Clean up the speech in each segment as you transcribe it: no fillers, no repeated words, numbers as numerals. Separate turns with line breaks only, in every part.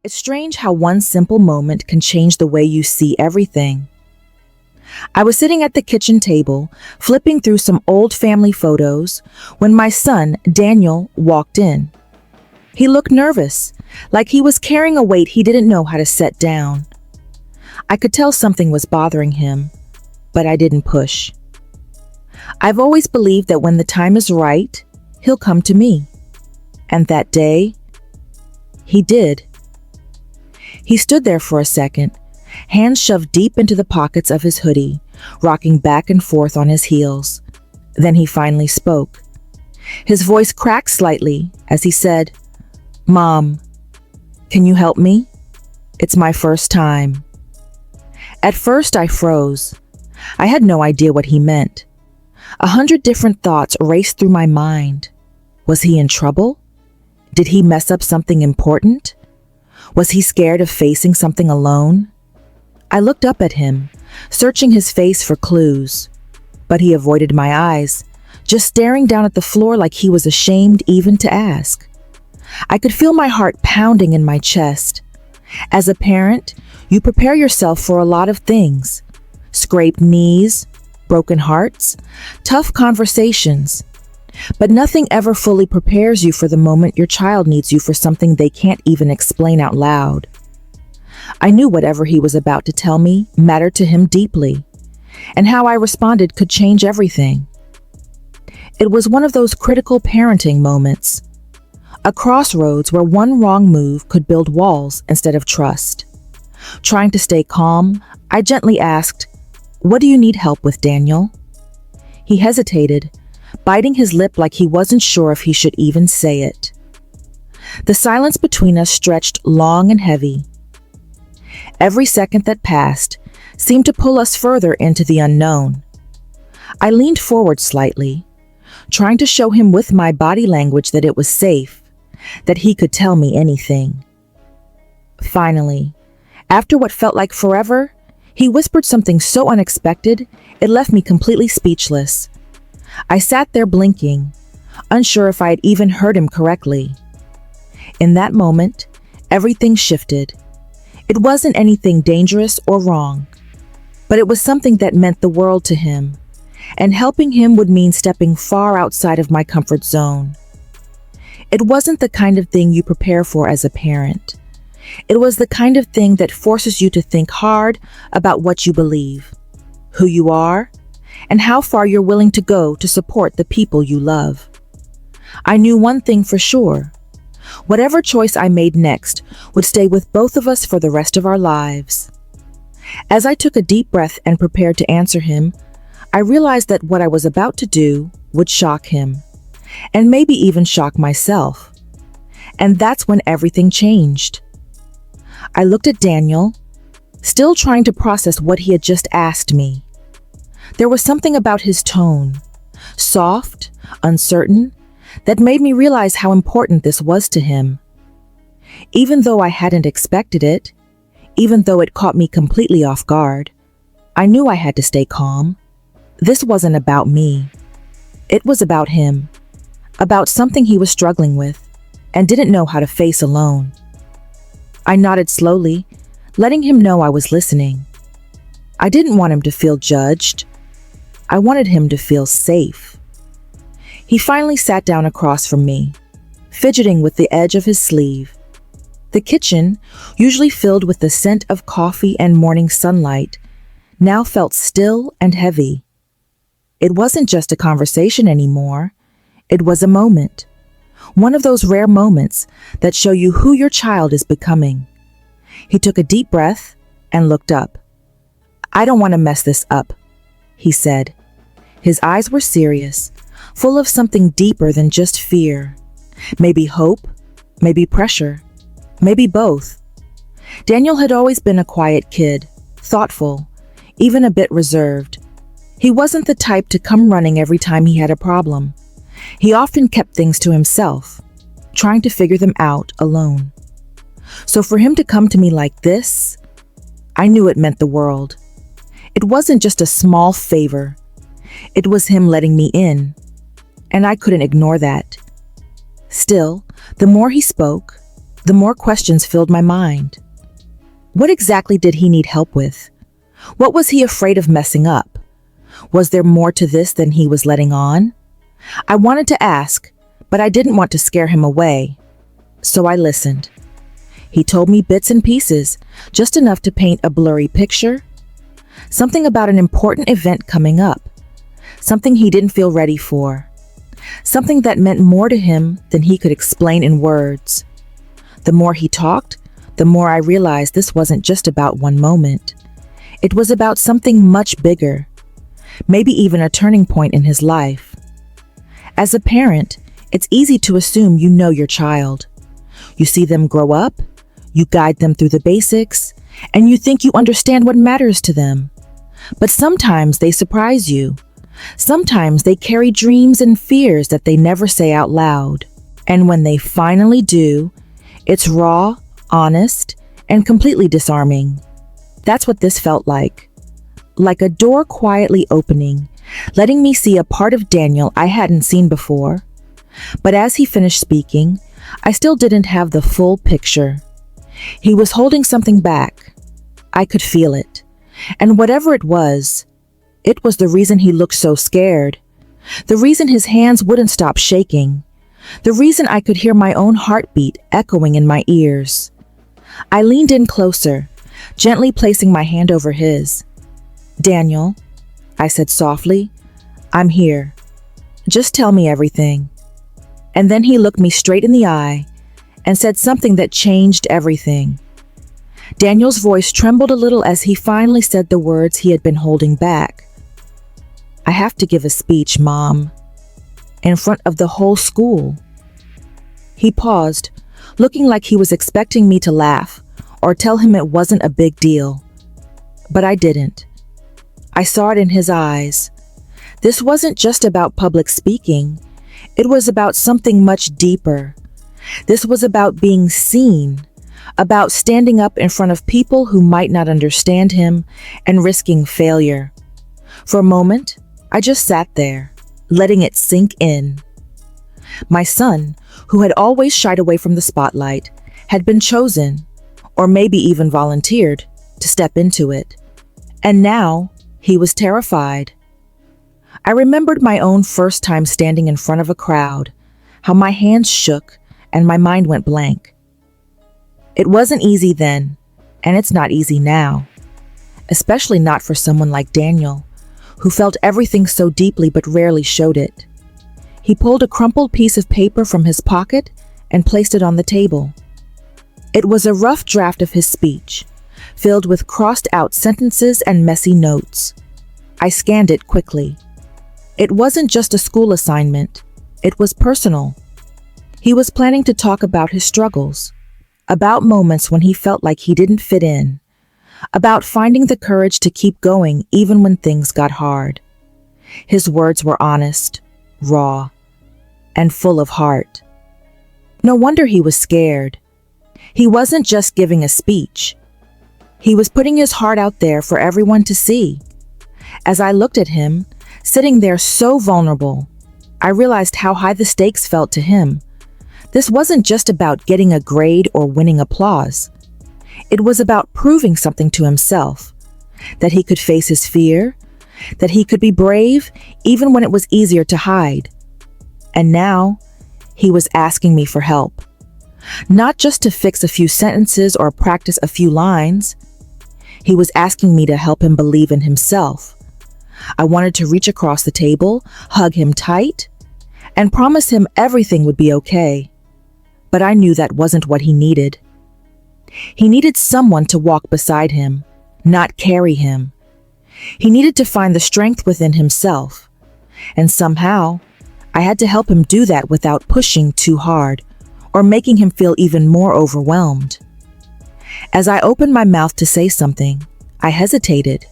It's strange how one simple moment can change the way you see everything. I was sitting at the kitchen table, flipping through some old family photos, when my son, Daniel, walked in. He looked nervous, like he was carrying a weight he didn't know how to set down. I could tell something was bothering him, but I didn't push. I've always believed that when the time is right, he'll come to me. And that day, he did. He stood there for a second, hands shoved deep into the pockets of his hoodie, rocking back and forth on his heels. Then he finally spoke. His voice cracked slightly as he said, "Mom, can you help me? It's my first time." At first I froze. I had no idea what he meant. 100 different thoughts raced through my mind. Was he in trouble? Did he mess up something important? Was he scared of facing something alone? I looked up at him, searching his face for clues, but he avoided my eyes, just staring down at the floor like he was ashamed even to ask. I could feel my heart pounding in my chest. As a parent, you prepare yourself for a lot of things: scraped knees, broken hearts, tough conversations. But nothing ever fully prepares you for the moment your child needs you for something they can't even explain out loud. I knew whatever he was about to tell me mattered to him deeply, and how I responded could change everything. It was one of those critical parenting moments, a crossroads where one wrong move could build walls instead of trust. Trying to stay calm, I gently asked, "What do you need help with, Daniel?" He hesitated, biting his lip like he wasn't sure if he should even say it. The silence between us stretched long and heavy. Every second that passed seemed to pull us further into the unknown. I leaned forward slightly, trying to show him with my body language that it was safe, that he could tell me anything. Finally, after what felt like forever, he whispered something so unexpected it left me completely speechless. I sat there blinking, unsure if I had even heard him correctly. In that moment, everything shifted. It wasn't anything dangerous or wrong, but it was something that meant the world to him, and helping him would mean stepping far outside of my comfort zone. It wasn't the kind of thing you prepare for as a parent. It was the kind of thing that forces you to think hard about what you believe, who you are, and how far you're willing to go to support the people you love. I knew one thing for sure. Whatever choice I made next would stay with both of us for the rest of our lives. As I took a deep breath and prepared to answer him, I realized that what I was about to do would shock him, and maybe even shock myself. And that's when everything changed. I looked at Daniel, still trying to process what he had just asked me. There was something about his tone, soft, uncertain, that made me realize how important this was to him. Even though I hadn't expected it, even though it caught me completely off guard, I knew I had to stay calm. This wasn't about me. It was about him, about something he was struggling with and didn't know how to face alone. I nodded slowly, letting him know I was listening. I didn't want him to feel judged. I wanted him to feel safe. He finally sat down across from me, fidgeting with the edge of his sleeve. The kitchen, usually filled with the scent of coffee and morning sunlight, now felt still and heavy. It wasn't just a conversation anymore. It was a moment. One of those rare moments that show you who your child is becoming. He took a deep breath and looked up. "I don't want to mess this up," he said. His eyes were serious, full of something deeper than just fear. Maybe hope, maybe pressure, maybe both. Daniel had always been a quiet kid, thoughtful, even a bit reserved. He wasn't the type to come running every time he had a problem. He often kept things to himself, trying to figure them out alone. So for him to come to me like this, I knew it meant the world. It wasn't just a small favor. It was him letting me in, and I couldn't ignore that. Still, the more he spoke, the more questions filled my mind. What exactly did he need help with? What was he afraid of messing up? Was there more to this than he was letting on? I wanted to ask, but I didn't want to scare him away. So I listened. He told me bits and pieces, just enough to paint a blurry picture. Something about an important event coming up. Something he didn't feel ready for. Something that meant more to him than he could explain in words. The more he talked, the more I realized this wasn't just about one moment. It was about something much bigger, maybe even a turning point in his life. As a parent, it's easy to assume you know your child. You see them grow up, you guide them through the basics, and you think you understand what matters to them. But sometimes they surprise you. Sometimes they carry dreams and fears that they never say out loud. And when they finally do, it's raw, honest, and completely disarming. That's what this felt like. Like a door quietly opening, letting me see a part of Daniel I hadn't seen before. But as he finished speaking, I still didn't have the full picture. He was holding something back. I could feel it. And whatever it was the reason he looked so scared. The reason his hands wouldn't stop shaking. The reason I could hear my own heartbeat echoing in my ears. I leaned in closer, gently placing my hand over his. "Daniel," I said softly, "I'm here. Just tell me everything." And then he looked me straight in the eye and said something that changed everything. Daniel's voice trembled a little as he finally said the words he had been holding back. "I have to give a speech, Mom, in front of the whole school." He paused, looking like he was expecting me to laugh or tell him it wasn't a big deal. But I didn't. I saw it in his eyes. This wasn't just about public speaking. It was about something much deeper. This was about being seen, about standing up in front of people who might not understand him and risking failure. For a moment, I just sat there, letting it sink in. My son, who had always shied away from the spotlight, had been chosen, or maybe even volunteered, to step into it. And now, he was terrified. I remembered my own first time standing in front of a crowd, how my hands shook and my mind went blank. It wasn't easy then, and it's not easy now. Especially not for someone like Daniel, who felt everything so deeply but rarely showed it. He pulled a crumpled piece of paper from his pocket and placed it on the table. It was a rough draft of his speech, filled with crossed-out sentences and messy notes. I scanned it quickly. It wasn't just a school assignment. It was personal. He was planning to talk about his struggles, about moments when he felt like he didn't fit in, about finding the courage to keep going even when things got hard. His words were honest, raw, and full of heart. No wonder he was scared. He wasn't just giving a speech. He was putting his heart out there for everyone to see. As I looked at him, sitting there so vulnerable, I realized how high the stakes felt to him. This wasn't just about getting a grade or winning applause. It was about proving something to himself, that he could face his fear, that he could be brave even when it was easier to hide. And now, he was asking me for help. Not just to fix a few sentences or practice a few lines. He was asking me to help him believe in himself. I wanted to reach across the table, hug him tight, and promise him everything would be okay. But I knew that wasn't what he needed. He needed someone to walk beside him, not carry him. He needed to find the strength within himself. And somehow, I had to help him do that without pushing too hard or making him feel even more overwhelmed. As I opened my mouth to say something, I hesitated.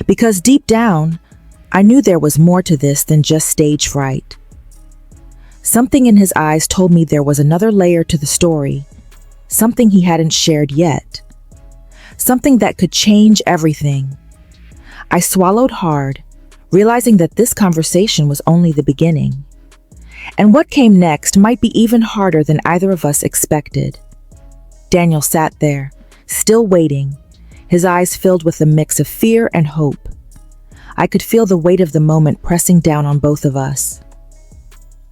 Because deep down, I knew there was more to this than just stage fright. Something in his eyes told me there was another layer to the story, something he hadn't shared yet, something that could change everything. I swallowed hard, realizing that this conversation was only the beginning. And what came next might be even harder than either of us expected. Daniel sat there, still waiting, his eyes filled with a mix of fear and hope. I could feel the weight of the moment pressing down on both of us.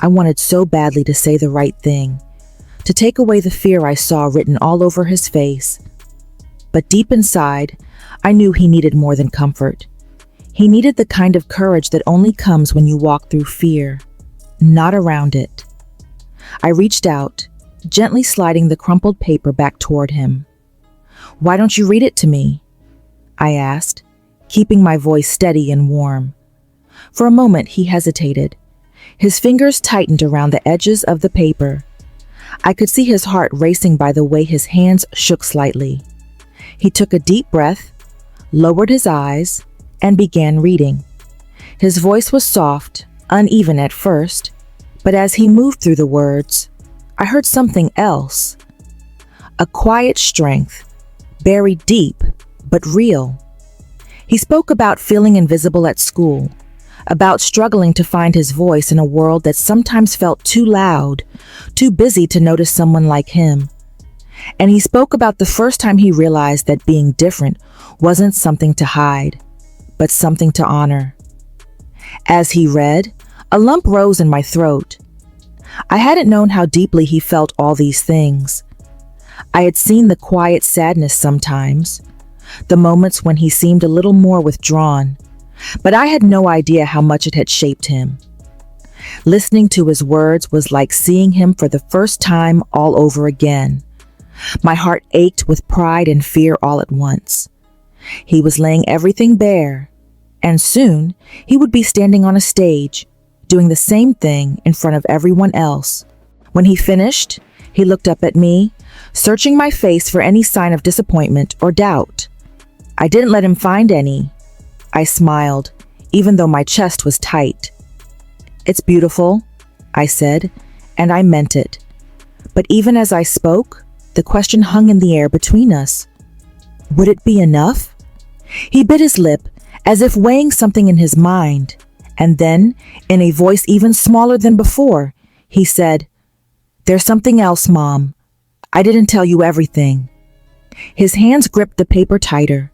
I wanted so badly to say the right thing, to take away the fear I saw written all over his face. But deep inside, I knew he needed more than comfort. He needed the kind of courage that only comes when you walk through fear, not around it. I reached out, gently sliding the crumpled paper back toward him. "Why don't you read it to me?" I asked, keeping my voice steady and warm. For a moment, he hesitated. His fingers tightened around the edges of the paper. I could see his heart racing by the way his hands shook slightly. He took a deep breath, lowered his eyes, and began reading. His voice was soft, uneven at first, but as he moved through the words, I heard something else. A quiet strength, buried deep, but real. He spoke about feeling invisible at school, about struggling to find his voice in a world that sometimes felt too loud, too busy to notice someone like him. And he spoke about the first time he realized that being different wasn't something to hide, but something to honor. As he read, a lump rose in my throat. I hadn't known how deeply he felt all these things. I had seen the quiet sadness sometimes, the moments when he seemed a little more withdrawn, but I had no idea how much it had shaped him. Listening to his words was like seeing him for the first time all over again. My heart ached with pride and fear all at once. He was laying everything bare, and soon he would be standing on a stage, doing the same thing in front of everyone else. When he finished, he looked up at me, searching my face for any sign of disappointment or doubt. I didn't let him find any. I smiled, even though my chest was tight. "It's beautiful," I said, and I meant it. But even as I spoke, the question hung in the air between us. Would it be enough? He bit his lip, as if weighing something in his mind, and then, in a voice even smaller than before, he said, "There's something else, Mom. I didn't tell you everything." His hands gripped the paper tighter.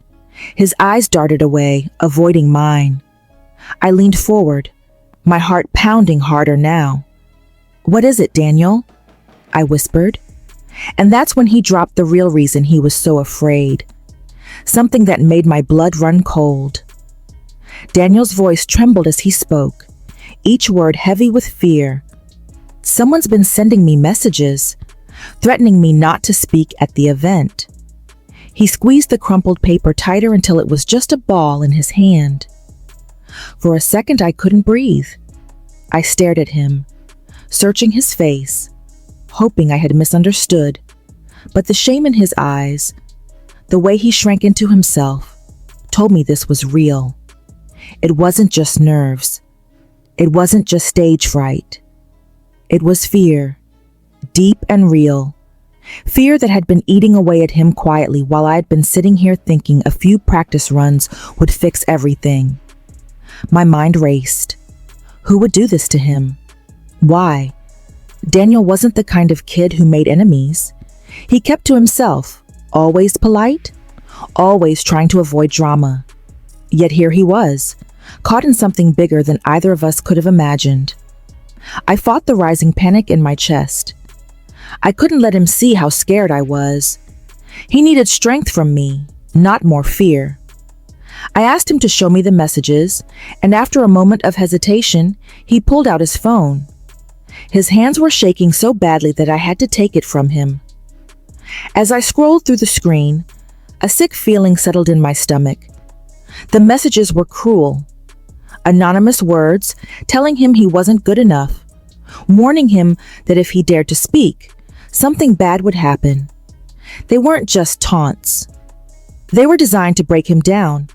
His eyes darted away, avoiding mine. I leaned forward, my heart pounding harder now. "What is it, Daniel?" I whispered. And that's when he dropped the real reason he was so afraid. Something that made my blood run cold. Daniel's voice trembled as he spoke, each word heavy with fear. "Someone's been sending me messages, threatening me not to speak at the event." He squeezed the crumpled paper tighter until it was just a ball in his hand. For a second, I couldn't breathe. I stared at him, searching his face, hoping I had misunderstood. But the shame in his eyes, the way he shrank into himself, told me this was real. It wasn't just nerves. It wasn't just stage fright. It was fear, deep and real. Fear that had been eating away at him quietly while I had been sitting here thinking a few practice runs would fix everything. My mind raced. Who would do this to him? Why? Daniel wasn't the kind of kid who made enemies. He kept to himself, always polite, always trying to avoid drama. Yet here he was, caught in something bigger than either of us could have imagined. I fought the rising panic in my chest. I couldn't let him see how scared I was. He needed strength from me, not more fear. I asked him to show me the messages, and after a moment of hesitation, he pulled out his phone. His hands were shaking so badly that I had to take it from him. As I scrolled through the screen, a sick feeling settled in my stomach. The messages were cruel. Anonymous words telling him he wasn't good enough, warning him that if he dared to speak, something bad would happen. They weren't just taunts. They were designed to break him down,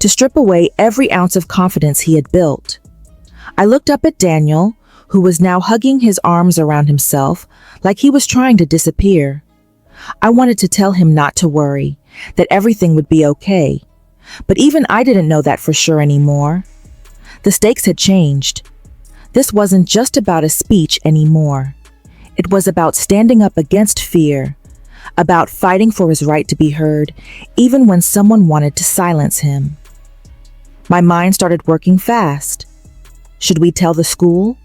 to strip away every ounce of confidence he had built. I looked up at Daniel, who was now hugging his arms around himself like he was trying to disappear. I wanted to tell him not to worry, that everything would be okay. But even I didn't know that for sure anymore. The stakes had changed. This wasn't just about a speech anymore. It was about standing up against fear, about fighting for his right to be heard, even when someone wanted to silence him. My mind started working fast. Should we tell the school?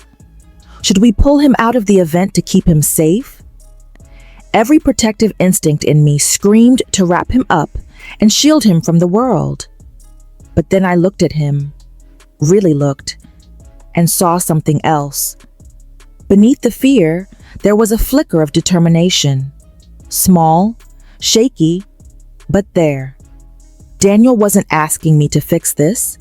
Should we pull him out of the event to keep him safe? Every protective instinct in me screamed to wrap him up and shield him from the world. But then I looked at him, really looked, and saw something else. Beneath the fear, there was a flicker of determination. Small, shaky, but there. Daniel wasn't asking me to fix this.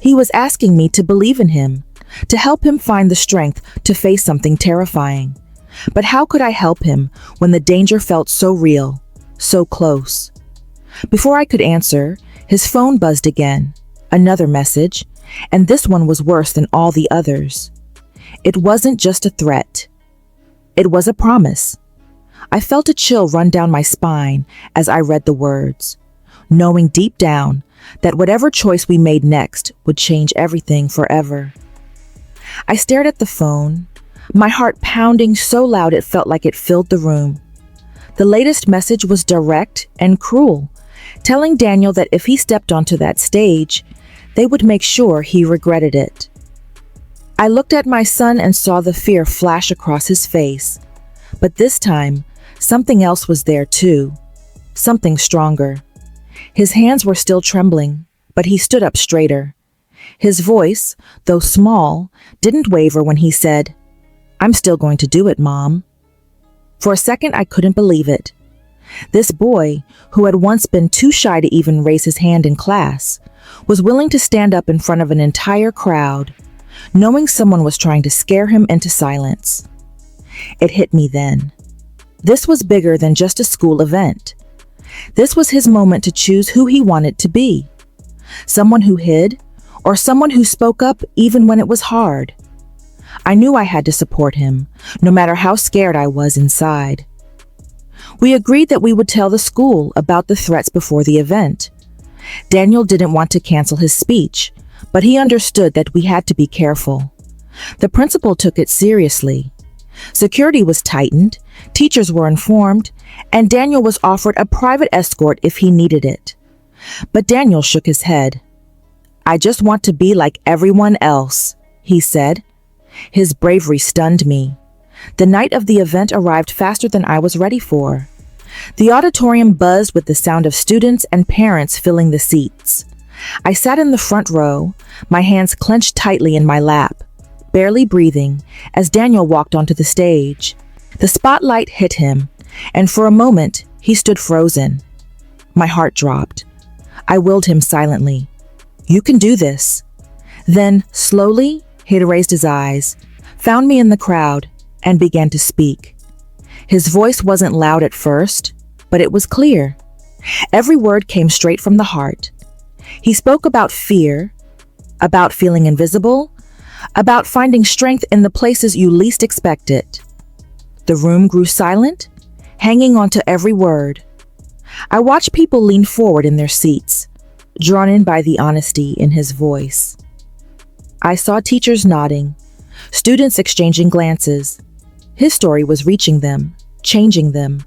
He was asking me to believe in him, to help him find the strength to face something terrifying. But how could I help him when the danger felt so real, so close? Before I could answer, his phone buzzed again. Another message, and this one was worse than all the others. It wasn't just a threat. It was a promise. I felt a chill run down my spine as I read the words, knowing deep down that whatever choice we made next would change everything forever. I stared at the phone, my heart pounding so loud it felt like it filled the room. The latest message was direct and cruel, telling Daniel that if he stepped onto that stage, they would make sure he regretted it. I looked at my son and saw the fear flash across his face. But this time, something else was there too. Something stronger. His hands were still trembling, but he stood up straighter. His voice, though small, didn't waver when he said, "I'm still going to do it, Mom." For a second, I couldn't believe it. This boy, who had once been too shy to even raise his hand in class, was willing to stand up in front of an entire crowd, knowing someone was trying to scare him into silence. It hit me then. This was bigger than just a school event. This was his moment to choose who he wanted to be. Someone who hid, or someone who spoke up even when it was hard. I knew I had to support him, no matter how scared I was inside. We agreed that we would tell the school about the threats before the event. Daniel didn't want to cancel his speech, but he understood that we had to be careful. The principal took it seriously. Security was tightened, teachers were informed, and Daniel was offered a private escort if he needed it. But Daniel shook his head. "I just want to be like everyone else," he said. His bravery stunned me. The night of the event arrived faster than I was ready for. The auditorium buzzed with the sound of students and parents filling the seats. I sat in the front row, my hands clenched tightly in my lap, barely breathing, as Daniel walked onto the stage. The spotlight hit him, and for a moment, he stood frozen. My heart dropped. I willed him silently. "You can do this." Then, slowly, he raised his eyes, found me in the crowd, and began to speak. His voice wasn't loud at first, but it was clear. Every word came straight from the heart. He spoke about fear, about feeling invisible, about finding strength in the places you least expect it. The room grew silent, hanging on to every word. I watched people lean forward in their seats, drawn in by the honesty in his voice. I saw teachers nodding, students exchanging glances. His story was reaching them, changing them.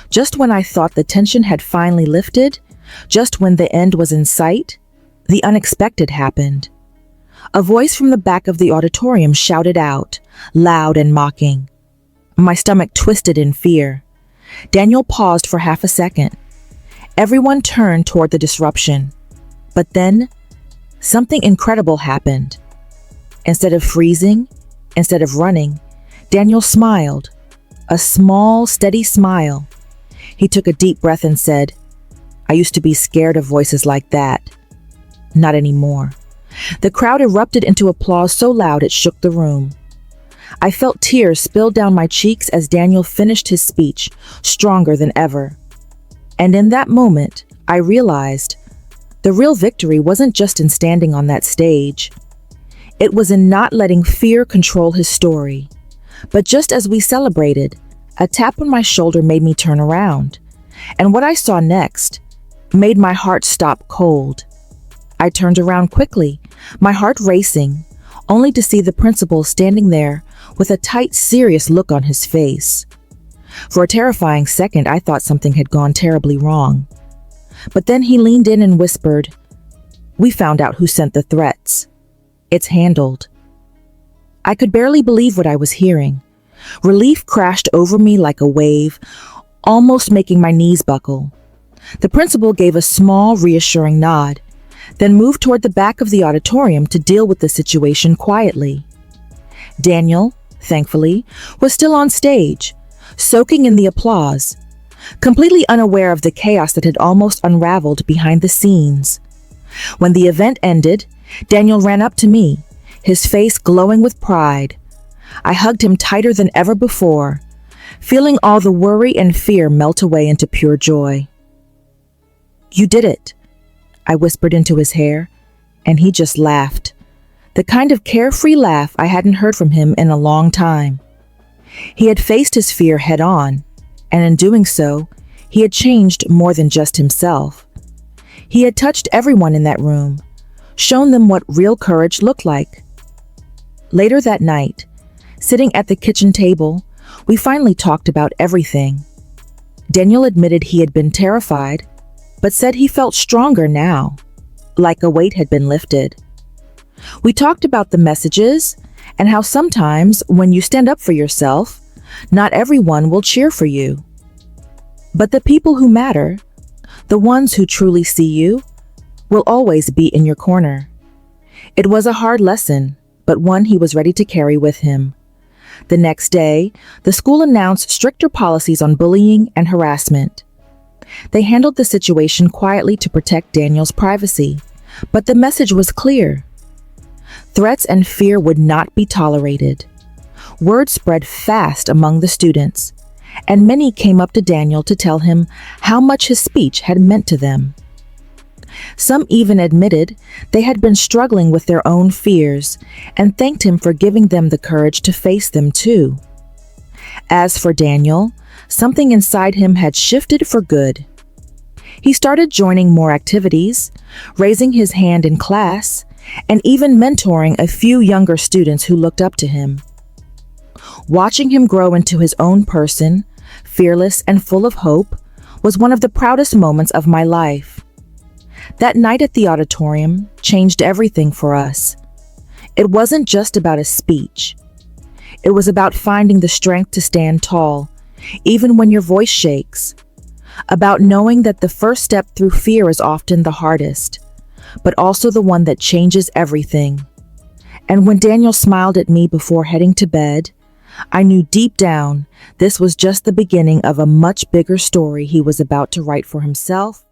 Just when I thought the tension had finally lifted, just when the end was in sight, the unexpected happened. A voice from the back of the auditorium shouted out, loud and mocking. My stomach twisted in fear. Daniel paused for half a second. Everyone turned toward the disruption. But then, something incredible happened. Instead of freezing, instead of running, Daniel smiled. A small, steady smile. He took a deep breath and said, "I used to be scared of voices like that. Not anymore." The crowd erupted into applause so loud it shook the room. I felt tears spill down my cheeks as Daniel finished his speech, stronger than ever. And in that moment, I realized the real victory wasn't just in standing on that stage. It was in not letting fear control his story. But just as we celebrated, a tap on my shoulder made me turn around. And what I saw next made my heart stop cold. I turned around quickly, my heart racing, only to see the principal standing there with a tight, serious look on his face. For a terrifying second, I thought something had gone terribly wrong. But then he leaned in and whispered, "We found out who sent the threats. It's handled." I could barely believe what I was hearing. Relief crashed over me like a wave, almost making my knees buckle. The principal gave a small, reassuring nod, then moved toward the back of the auditorium to deal with the situation quietly. Daniel, thankfully, was still on stage, soaking in the applause, completely unaware of the chaos that had almost unraveled behind the scenes. When the event ended, Daniel ran up to me, his face glowing with pride. I hugged him tighter than ever before, feeling all the worry and fear melt away into pure joy. "You did it," I whispered into his hair, and he just laughed. The kind of carefree laugh I hadn't heard from him in a long time. He had faced his fear head on, and in doing so, he had changed more than just himself. He had touched everyone in that room, shown them what real courage looked like. Later that night, sitting at the kitchen table, we finally talked about everything. Daniel admitted he had been terrified, but said he felt stronger now, like a weight had been lifted. We talked about the messages and how sometimes when you stand up for yourself, not everyone will cheer for you. But the people who matter, the ones who truly see you, will always be in your corner. It was a hard lesson, but one he was ready to carry with him. The next day, the school announced stricter policies on bullying and harassment. They handled the situation quietly to protect Daniel's privacy, but the message was clear. Threats and fear would not be tolerated. Word spread fast among the students, and many came up to Daniel to tell him how much his speech had meant to them. Some even admitted they had been struggling with their own fears and thanked him for giving them the courage to face them too. As for Daniel, something inside him had shifted for good. He started joining more activities, raising his hand in class, and even mentoring a few younger students who looked up to him. Watching him grow into his own person, fearless and full of hope, was one of the proudest moments of my life. That night at the auditorium changed everything for us. It wasn't just about a speech. It was about finding the strength to stand tall, even when your voice shakes. About knowing that the first step through fear is often the hardest, but also the one that changes everything. And when Daniel smiled at me before heading to bed, I knew deep down this was just the beginning of a much bigger story he was about to write for himself